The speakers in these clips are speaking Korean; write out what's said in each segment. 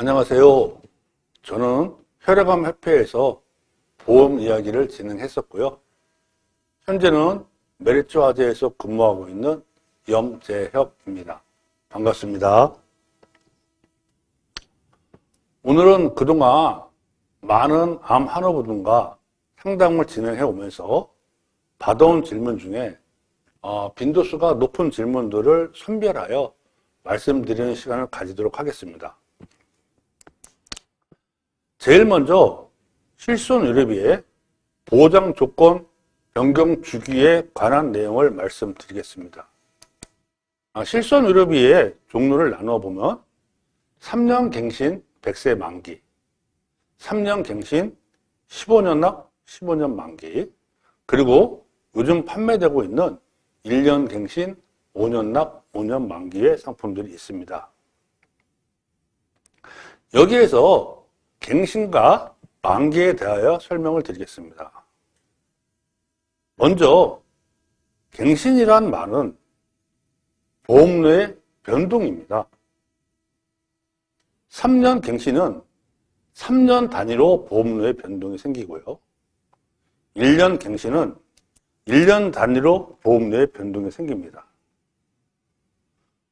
안녕하세요. 저는 혈액암 협회에서 보험 이야기를 진행했었고요. 현재는 메리츠화재에서 근무하고 있는 염재혁입니다. 반갑습니다. 오늘은 그동안 많은 암 환우분들과 상담을 진행해 오면서 받아온 질문 중에 빈도수가 높은 질문들을 선별하여 말씀드리는 시간을 가지도록 하겠습니다. 제일 먼저 실손의료비의 보장 조건 변경 주기에 관한 내용을 말씀드리겠습니다. 실손의료비의 종류를 나누어 보면 3년 갱신 100세 만기, 3년 갱신 15년 납 15년 만기, 그리고 요즘 판매되고 있는 1년 갱신 5년 납 5년 만기의 상품들이 있습니다. 여기에서 갱신과 만기에 대하여 설명을 드리겠습니다. 먼저 갱신이란 말은 보험료의 변동입니다. 3년 갱신은 3년 단위로 보험료의 변동이 생기고요. 1년 갱신은 1년 단위로 보험료의 변동이 생깁니다.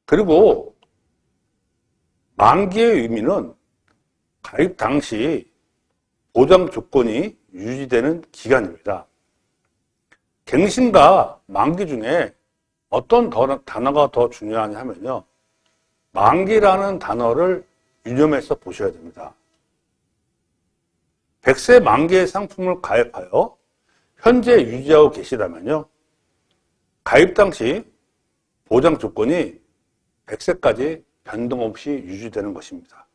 그리고 만기의 의미는 가입 당시 보장 조건이 유지되는 기간입니다. 갱신과 만기 중에 어떤 단어가 더 중요하냐 하면요. 만기라는 단어를 유념해서 보셔야 됩니다. 100세 만기의 상품을 가입하여 현재 유지하고 계시다면요. 가입 당시 보장 조건이 100세까지 변동 없이 유지되는 것입니다.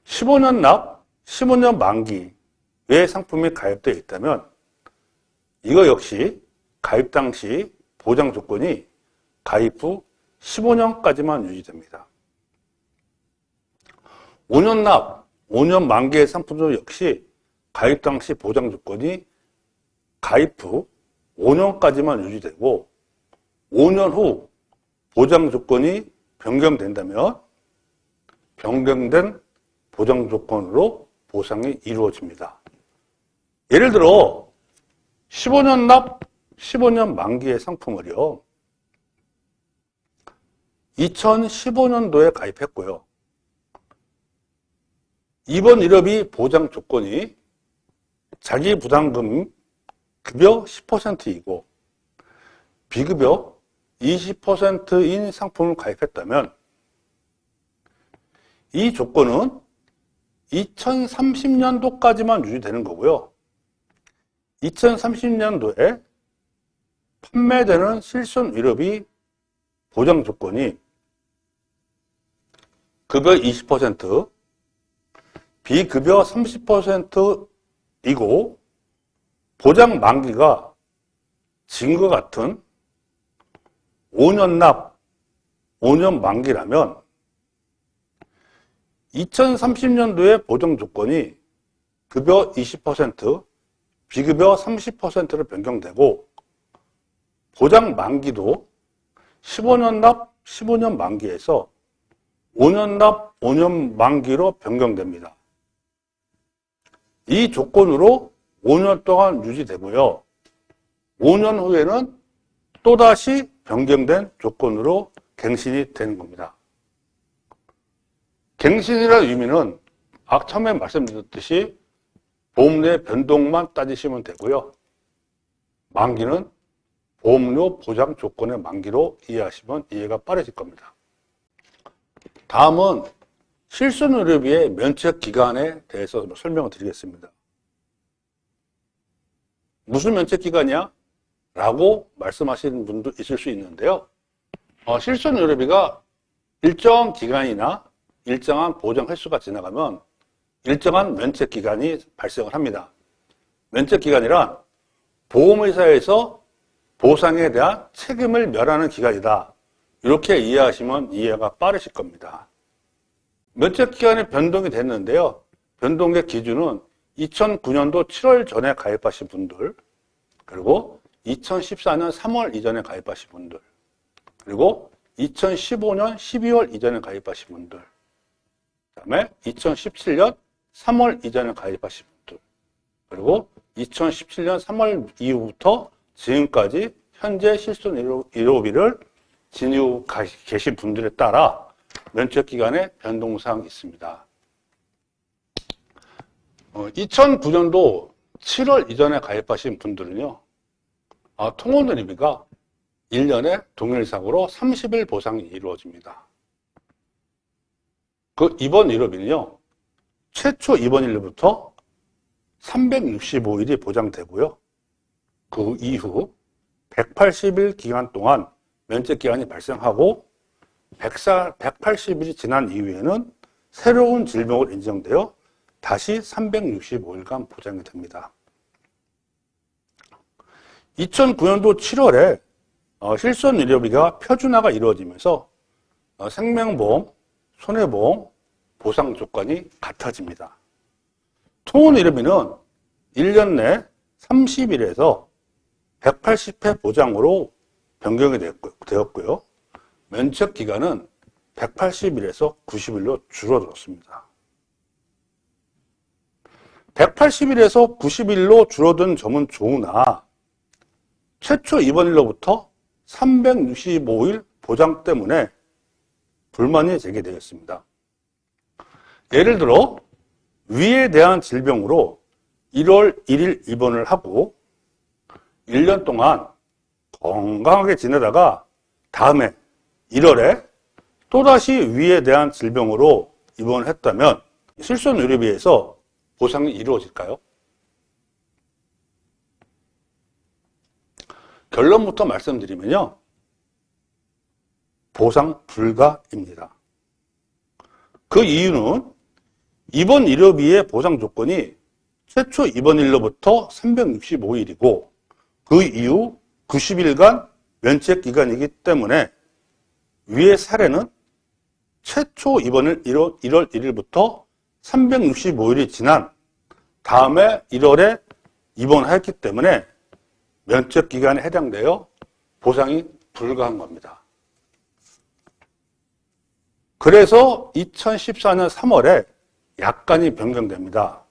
15년 납, 15년 만기의 상품이 가입되어 있다면 이거 역시 가입 당시 보장 조건이 가입 후 15년까지만 유지됩니다. 5년 납, 5년 만기의 상품도 역시 가입 당시 보장 조건이 가입 후 5년까지만 유지되고 5년 후 보장 조건이 변경된다면 변경된 보장 조건으로 보상이 이루어집니다. 예를 들어 15년 납, 15년 만기의 상품을요. 2015년도에 가입했고요. 입원 일업이 보장 조건이 자기 부담금 급여 10%이고 비급여 20%인 상품을 가입했다면 이 조건은 2030년도까지만 유지되는 거고요. 2030년도에 판매되는 실손의료비 보장 조건이 급여 20%, 비급여 30%이고 보장 만기가 지금과 같은 5년 납, 5년 만기라면 2030년도에 보장 조건이 급여 20%, 비급여 30%로 변경되고 보장 만기도 15년 납, 15년 만기에서 5년 납, 5년 만기로 변경됩니다. 이 조건으로 5년 동안 유지되고요. 5년 후에는 또다시 변경된 조건으로 갱신이 되는 겁니다. 갱신이라는 의미는 처음에 말씀드렸듯이 보험료의 변동만 따지시면 되고요. 만기는 보험료 보장 조건의 만기로 이해하시면 이해가 빠르실 겁니다. 다음은 실손의료비의 면책 기간에 대해서 설명을 드리겠습니다. 무슨 면책 기간이야? 라고 말씀하시는 분도 있을 수 있는데요. 실손의료비가 일정 기간이나 일정한 보장 횟수가 지나가면 일정한 면책 기간이 발생을 합니다. 면책 기간이란 보험회사에서 보상에 대한 책임을 면하는 기간이다. 이렇게 이해하시면 이해가 빠르실 겁니다. 면책 기간이 변동이 됐는데요. 변동의 기준은 2009년도 7월 전에 가입하신 분들, 그리고 2014년 3월 이전에 가입하신 분들, 그리고 2015년 12월 이전에 가입하신 분들, 그다음에 2017년 3월 이전에 가입하신 분들, 그리고 2017년 3월 이후부터 지금까지 현재 실손 의료비를 지니고 계신 분들에 따라 면책기간에 변동사항이 있습니다. 2009년도 7월 이전에 가입하신 분들은요, 통원의료비가 1년에 동일상으로 30일 보상이 이루어집니다. 그 입원 의료비는요, 최초 입원일로부터 365일이 보장되고요. 그 이후 180일 기간 동안 면책기간이 발생하고 180일이 지난 이후에는 새로운 질병으로 인정되어 다시 365일간 보장이 됩니다. 2009년도 7월에 실손의료비가 표준화가 이루어지면서 생명보험, 손해보험, 보상 조건이 같아집니다. 통원의료비는 1년 내 30일에서 180회 보장으로 변경이 되었고요. 면책기간은 180일에서 90일로 줄어들었습니다. 180일에서 90일로 줄어든 점은 좋으나 최초 입원일로부터 365일 보장 때문에 불만이 제기되었습니다. 예를 들어 위에 대한 질병으로 1월 1일 입원을 하고 1년 동안 건강하게 지내다가 다음에 1월에 또다시 위에 대한 질병으로 입원을 했다면 실손의료비에서 보상이 이루어질까요? 결론부터 말씀드리면요, 보상 불가입니다. 그 이유는 입원 의료비의 보상 조건이 최초 입원일로부터 365일이고 그 이후 90일간 면책기간이기 때문에 위의 사례는 최초 입원일 1월 1일부터 365일이 지난 다음에 1월에 입원했기 때문에 면책기간에 해당되어 보상이 불가한 겁니다. 그래서 2014년 3월에 약관이 변경됩니다.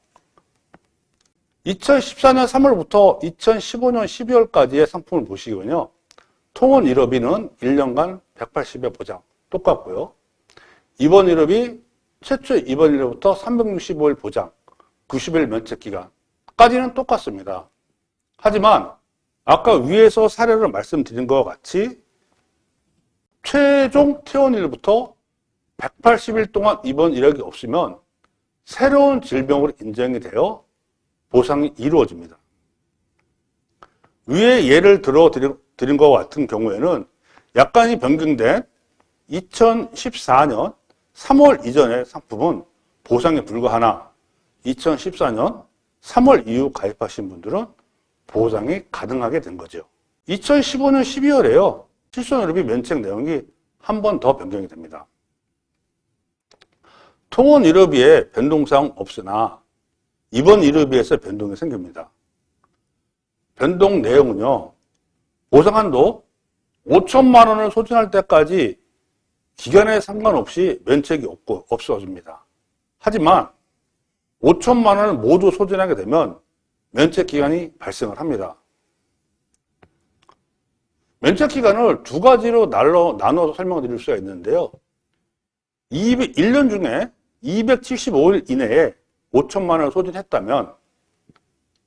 2014년 3월부터 2015년 12월까지의 상품을 보시면요, 통원 의료비는 1년간 180회 보장 똑같고요. 입원 의료비 최초 입원일로부터 365일 보장, 90일 면책기간까지는 똑같습니다. 하지만 아까 위에서 사례를 말씀드린 것과 같이 최종 퇴원일부터 180일 동안 입원 이력이 없으면 새로운 질병으로 인정이 되어 보상이 이루어집니다. 위에 예를 들어 드린 것과 같은 경우에는 약관이 변경된 2014년 3월 이전의 상품은 보상에 불과하나 2014년 3월 이후 가입하신 분들은 보상이 가능하게 된 거죠. 2015년 12월에요. 실손의료비 면책 내용이 한 번 더 변경이 됩니다. 통원 의료비에 변동사항 없으나 입원 의료비에서 변동이 생깁니다. 변동 내용은요, 보상한도 5천만 원을 소진할 때까지 기간에 상관없이 면책이 없어집니다. 하지만 5천만 원을 모두 소진하게 되면 면책 기간이 발생을 합니다. 면책 기간을 두 가지로 나눠서 설명드릴 수가 있는데요. 1년 중에 275일 이내에 5천만 원을 소진했다면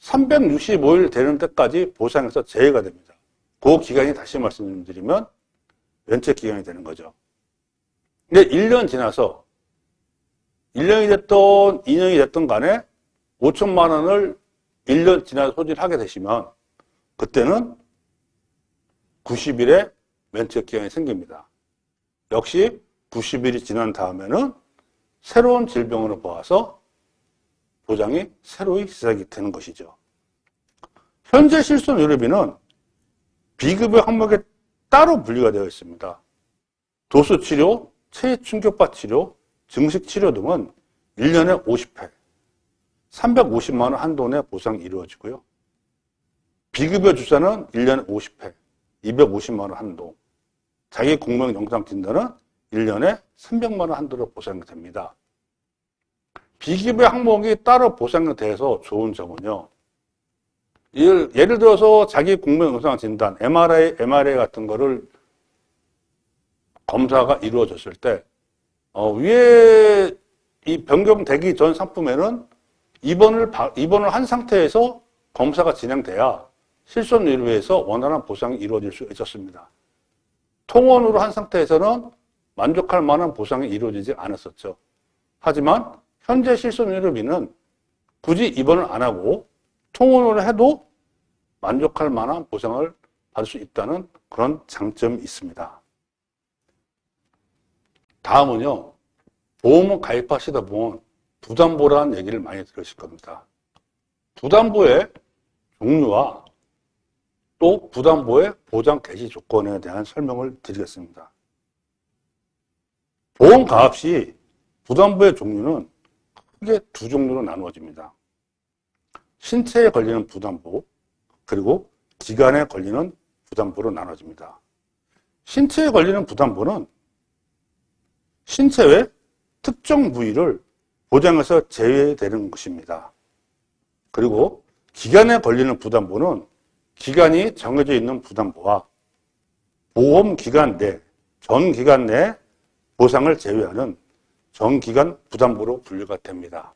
365일 되는 때까지 보상에서 제외가 됩니다. 그 기간이 다시 말씀드리면 면책 기간이 되는 거죠. 근데 1년 지나서 1년이 됐든 2년이 됐든 간에 5천만 원을 1년 지나서 소진하게 되시면 그때는 90일의 면책 기간이 생깁니다. 역시 90일이 지난 다음에는 새로운 질병으로 보아서 보장이 새로이 시작이 되는 것이죠. 현재 실손 의료비는 비급여 항목에 따로 분리가 되어 있습니다. 도수치료, 체충격파 치료, 증식치료 등은 1년에 50회, 350만 원 한도 내 보상이 이루어지고요. 비급여 주사는 1년에 50회, 250만 원 한도, 자기 공명 영상 진단은 1년에 300만 원 한도로 보상이 됩니다. 비기부 항목이 따로 보상에 대해서 좋은 점은요. 예를 들어서 자기 공명영상 진단, MRI 같은 거를 검사가 이루어졌을 때, 위에 이 변경되기 전 상품에는 입원을 한 상태에서 검사가 진행돼야 실손의료에 의해서 원활한 보상이 이루어질 수 있었습니다. 통원으로 한 상태에서는 만족할 만한 보상이 이루어지지 않았었죠. 하지만 현재 실손의료비는 굳이 입원을 안 하고 통원으로 해도 만족할 만한 보상을 받을 수 있다는 그런 장점이 있습니다. 다음은요. 보험을 가입하시다 보면 부담보라는 얘기를 많이 들으실 겁니다. 부담보의 종류와 또 부담보의 보장 개시 조건에 대한 설명을 드리겠습니다. 보험 가입 시 부담보의 종류는 크게 두 종류로 나누어집니다. 신체에 걸리는 부담보, 그리고 기간에 걸리는 부담보로 나눠집니다. 신체에 걸리는 부담보는 신체의 특정 부위를 보장해서 제외되는 것입니다. 그리고 기간에 걸리는 부담보는 기간이 정해져 있는 부담보와 보험 기간 내, 전 기간 내 보상을 제외하는 전기간 부담보로 분류가 됩니다.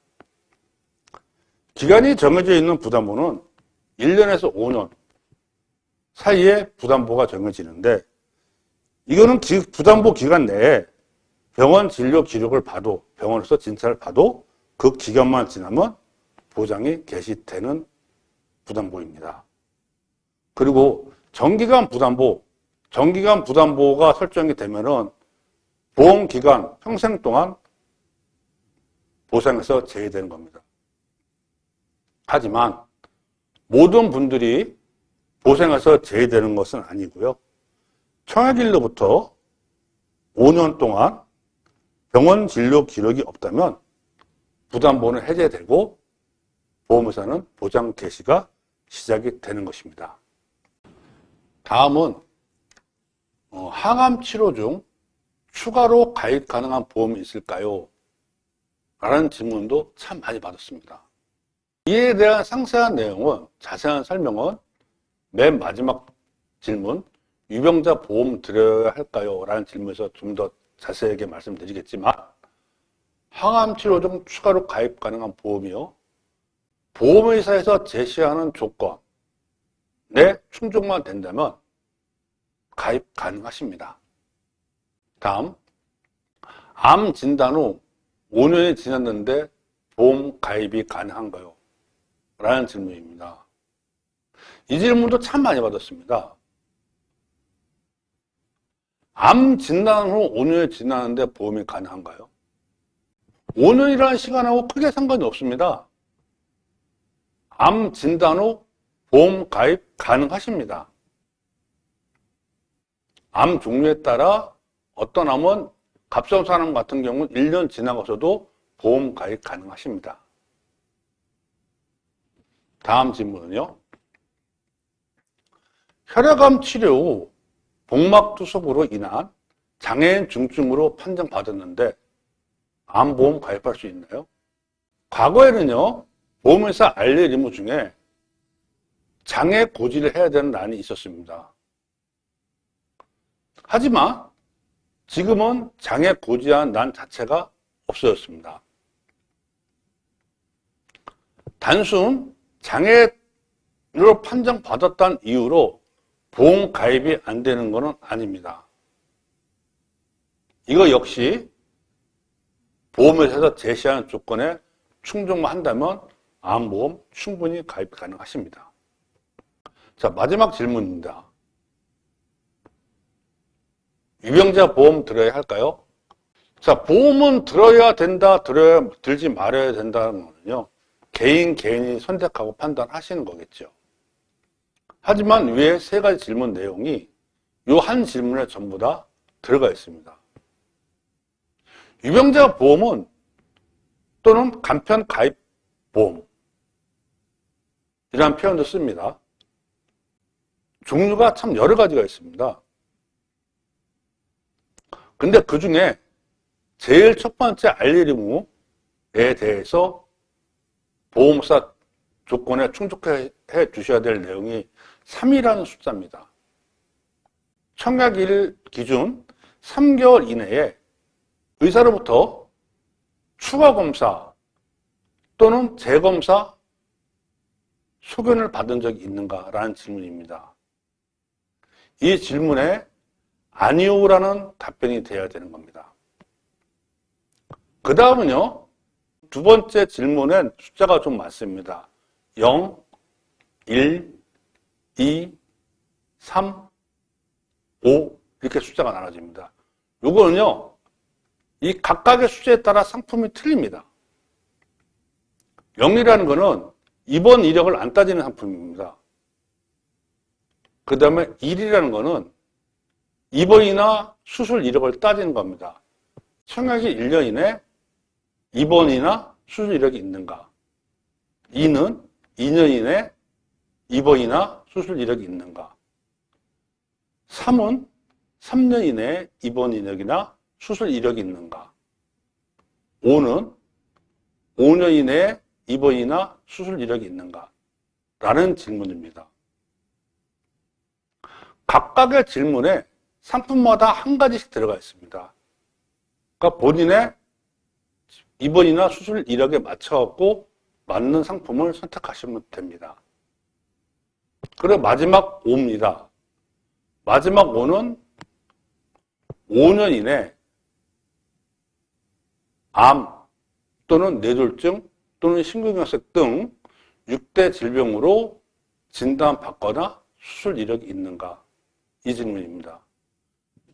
기간이 정해져 있는 부담보는 1년에서 5년 사이에 부담보가 정해지는데, 이거는 부담보 기간 내에 병원 진료 기록을 봐도, 병원에서 진찰을 봐도 그 기간만 지나면 보장이 개시되는 부담보입니다. 그리고 정기간 부담보가 설정이 되면은 보험 기간 평생 동안 보상에서 제외되는 겁니다. 하지만 모든 분들이 보상에서 제외되는 것은 아니고요. 청약일로부터 5년 동안 병원 진료 기록이 없다면 부담보는 해제되고 보험회사는 보장 개시가 시작이 되는 것입니다. 다음은 항암 치료 중 추가로 가입 가능한 보험이 있을까요? 라는 질문도 참 많이 받았습니다. 이에 대한 상세한 내용은, 자세한 설명은 맨 마지막 질문, 유병자 보험 드려야 할까요? 라는 질문에서 좀 더 자세하게 말씀드리겠지만, 항암 치료 중 추가로 가입 가능한 보험이요, 보험회사에서 제시하는 조건에 충족만 된다면 가입 가능하십니다. 다음, 암 진단 후 5년이 지났는데 보험 가입이 가능한가요? 라는 질문입니다. 이 질문도 참 많이 받았습니다. 암 진단 후 5년이 지났는데 보험이 가능한가요? 5년이라는 시간하고 크게 상관이 없습니다. 암 진단 후 보험 가입 가능하십니다. 암 종류에 따라 어떤 암은 갑상선암 같은 경우는 1년 지나가서도 보험 가입 가능하십니다. 다음 질문은요. 혈액암 치료 후 복막투석으로 인한 장애인 중증으로 판정받았는데 암보험 가입할 수 있나요? 과거에는요, 보험회사 알릴 의무 중에 장애 고지를 해야 되는 난이 있었습니다. 하지만 지금은 장애 고지한 난 자체가 없어졌습니다. 단순 장애로 판정받았다는 이유로 보험 가입이 안 되는 것은 아닙니다. 이거 역시 보험회사에서 제시하는 조건에 충족만 한다면 암보험 충분히 가입 가능하십니다. 자, 마지막 질문입니다. 유병자 보험 들어야 할까요? 자, 보험은 들어야 된다, 들지 말아야 된다는 거는요, 개인이 선택하고 판단하시는 거겠죠. 하지만 위에 세 가지 질문 내용이 이 한 질문에 전부 다 들어가 있습니다. 유병자 보험은 또는 간편 가입 보험 이라는 표현도 씁니다. 종류가 참 여러 가지가 있습니다. 근데 그 중에 제일 첫 번째 알릴 의무에 대해서 보험사 조건에 충족해 주셔야 될 내용이 3이라는 숫자입니다. 청약일 기준 3개월 이내에 의사로부터 추가 검사 또는 재검사 소견을 받은 적이 있는가라는 질문입니다. 이 질문에 아니오라는 답변이 되어야 되는 겁니다. 그 다음은요, 두 번째 질문엔 숫자가 좀 많습니다. 0, 1, 2, 3, 5 이렇게 숫자가 나눠집니다. 요거는요, 이 각각의 숫자에 따라 상품이 틀립니다. 0이라는 거는 입원 이력을 안 따지는 상품입니다. 그 다음에 1이라는 거는 입원이나 수술 이력을 따지는 겁니다. 청약이 1년 이내 입원이나 수술 이력이 있는가. 2는 2년 이내 입원이나 수술 이력이 있는가. 3은 3년 이내에 입원 이력이나 수술 이력이 있는가. 5는 5년 이내에 입원이나 수술 이력이 있는가. 라는 질문입니다. 각각의 질문에 상품마다 한 가지씩 들어가 있습니다. 그러니까 본인의 입원이나 수술 이력에 맞춰갖고 맞는 상품을 선택하시면 됩니다. 그리고 마지막 5입니다. 마지막 5는 5년 이내 암 또는 뇌졸중 또는 심근경색 등 6대 질병으로 진단받거나 수술 이력이 있는가? 이 질문입니다.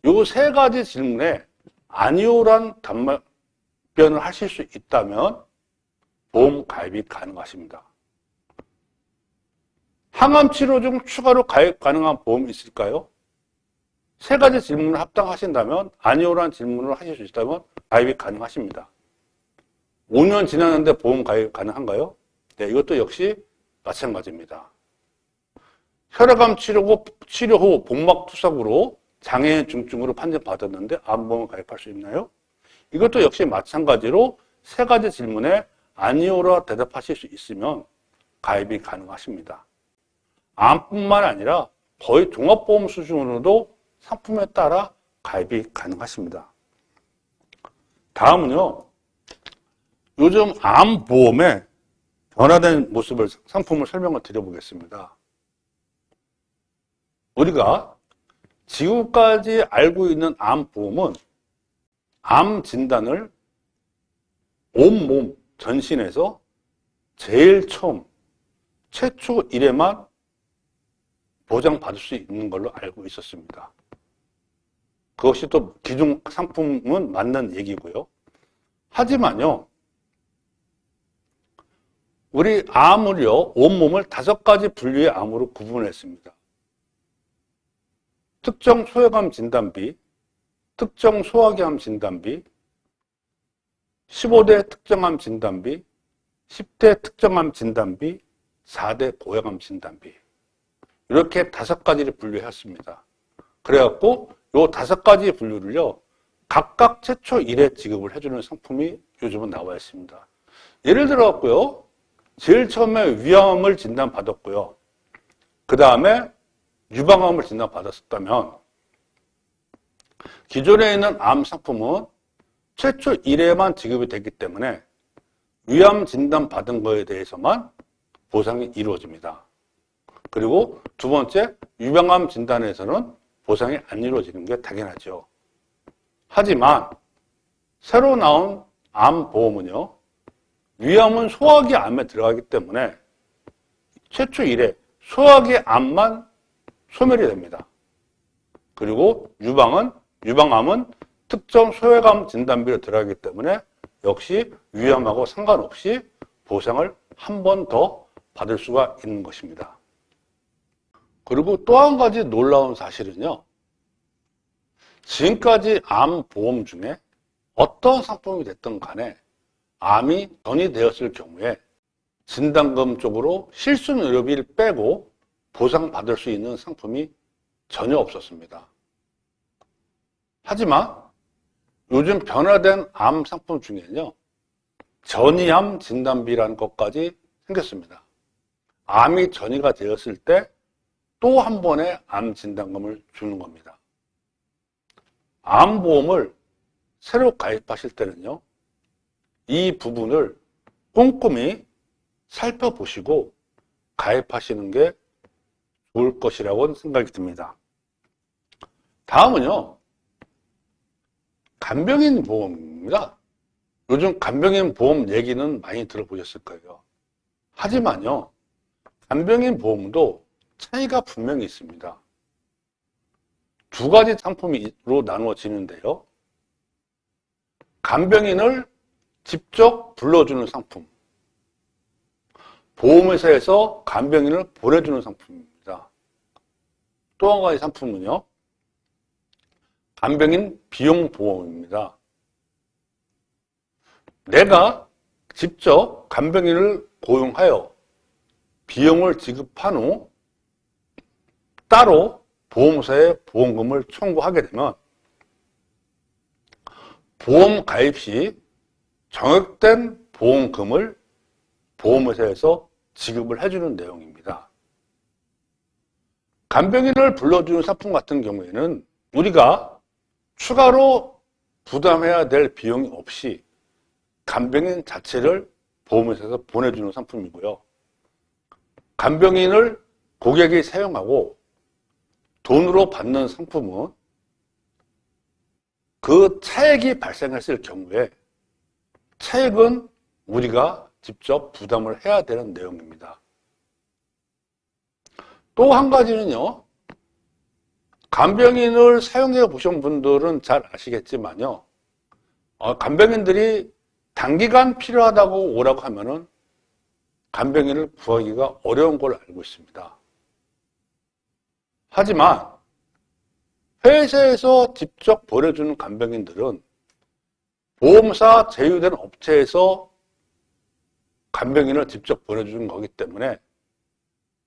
요 세 가지 질문에 아니오란 답변을 하실 수 있다면 보험 가입이 가능하십니다. 항암 치료 중 추가로 가입 가능한 보험이 있을까요? 세 가지 질문을 합당하신다면 아니오란 질문을 하실 수 있다면 가입이 가능하십니다. 5년 지났는데 보험 가입 가능한가요? 네, 이것도 역시 마찬가지입니다. 혈액암 치료 후 복막 투석으로 장애인 중증으로 판정받았는데 암보험 가입할 수 있나요? 이것도 역시 마찬가지로 세 가지 질문에 아니오라 대답하실 수 있으면 가입이 가능하십니다. 암뿐만 아니라 거의 종합보험 수준으로도 상품에 따라 가입이 가능하십니다. 다음은요, 요즘 암보험의 변화된 모습을 상품을 설명을 드려보겠습니다. 우리가 지금까지 알고 있는 암보험은 암 진단을 온몸 전신에서 제일 처음 최초 1회만 보장받을 수 있는 걸로 알고 있었습니다. 그것이 또 기존 상품은 맞는 얘기고요. 하지만요, 우리 암을요, 온몸을 5가지 분류의 암으로 구분했습니다. 특정 소외감 진단비, 특정 소화기암 진단비, 15대 특정암 진단비, 10대 특정암 진단비, 4대 고형암 진단비. 이렇게 5가지를 분류했습니다. 그래갖고 요 5가지 분류를요, 각각 최초 1회 지급을 해주는 상품이 요즘은 나와 있습니다. 예를 들어갖고요, 제일 처음에 위암을 진단받았고요. 그 다음에 유방암을 진단받았었다면 기존에 있는 암 상품은 최초 1회만 지급이 되기 때문에 위암 진단받은 거에 대해서만 보상이 이루어집니다. 그리고 두 번째, 유방암 진단에서는 보상이 안 이루어지는 게 당연하죠. 하지만 새로 나온 암보험은요, 위암은 소화기 암에 들어가기 때문에 최초 1회 소화기 암만 소멸이 됩니다. 그리고 유방암은 특정 소외감 진단비로 들어가기 때문에 역시 위암하고 상관없이 보상을 한 번 더 받을 수가 있는 것입니다. 그리고 또 한 가지 놀라운 사실은요, 지금까지 암 보험 중에 어떤 상품이 됐든 간에 암이 전이되었을 경우에 진단금 쪽으로 실손의료비를 빼고 보상받을 수 있는 상품이 전혀 없었습니다. 하지만 요즘 변화된 암 상품 중에는요, 전이암 진단비라는 것까지 생겼습니다. 암이 전이가 되었을 때 또 한 번의 암 진단금을 주는 겁니다. 암보험을 새로 가입하실 때는요, 이 부분을 꼼꼼히 살펴보시고 가입하시는 게 좋을 것이라고 생각이 듭니다. 다음은요, 간병인 보험입니다. 요즘 간병인 보험 얘기는 많이 들어보셨을 거예요. 하지만요, 간병인 보험도 차이가 분명히 있습니다. 두 가지 상품으로 나누어지는데요. 간병인을 직접 불러주는 상품, 보험회사에서 간병인을 보내주는 상품입니다. 또 한 가지 상품은요, 간병인 비용보험입니다. 내가 직접 간병인을 고용하여 비용을 지급한 후 따로 보험사에 보험금을 청구하게 되면 보험 가입 시 정액된 보험금을 보험회사에서 지급을 해주는 내용입니다. 간병인을 불러주는 상품 같은 경우에는 우리가 추가로 부담해야 될 비용이 없이 간병인 자체를 보험회사에서 보내주는 상품이고요. 간병인을 고객이 사용하고 돈으로 받는 상품은 그 차액이 발생했을 경우에 차액은 우리가 직접 부담을 해야 되는 내용입니다. 또 한 가지는요, 간병인을 사용해 보신 분들은 잘 아시겠지만요, 간병인들이 단기간 필요하다고 오라고 하면은 간병인을 구하기가 어려운 걸 알고 있습니다. 하지만 회사에서 직접 보내주는 간병인들은 보험사 제휴된 업체에서 간병인을 직접 보내주는 거기 때문에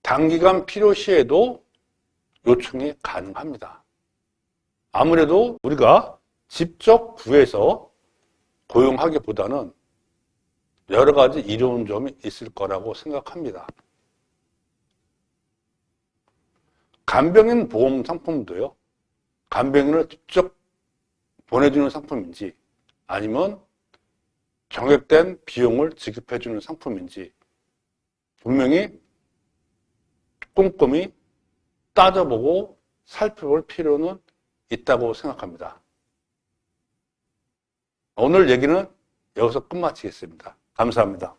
단기간 필요 시에도 요청이 가능합니다. 아무래도 우리가 직접 구해서 고용하기보다는 여러 가지 이로운 점이 있을 거라고 생각합니다. 간병인 보험 상품도요, 간병인을 직접 보내주는 상품인지 아니면 정액된 비용을 지급해주는 상품인지 분명히 꼼꼼히 따져보고 살펴볼 필요는 있다고 생각합니다. 오늘 얘기는 여기서 끝마치겠습니다. 감사합니다.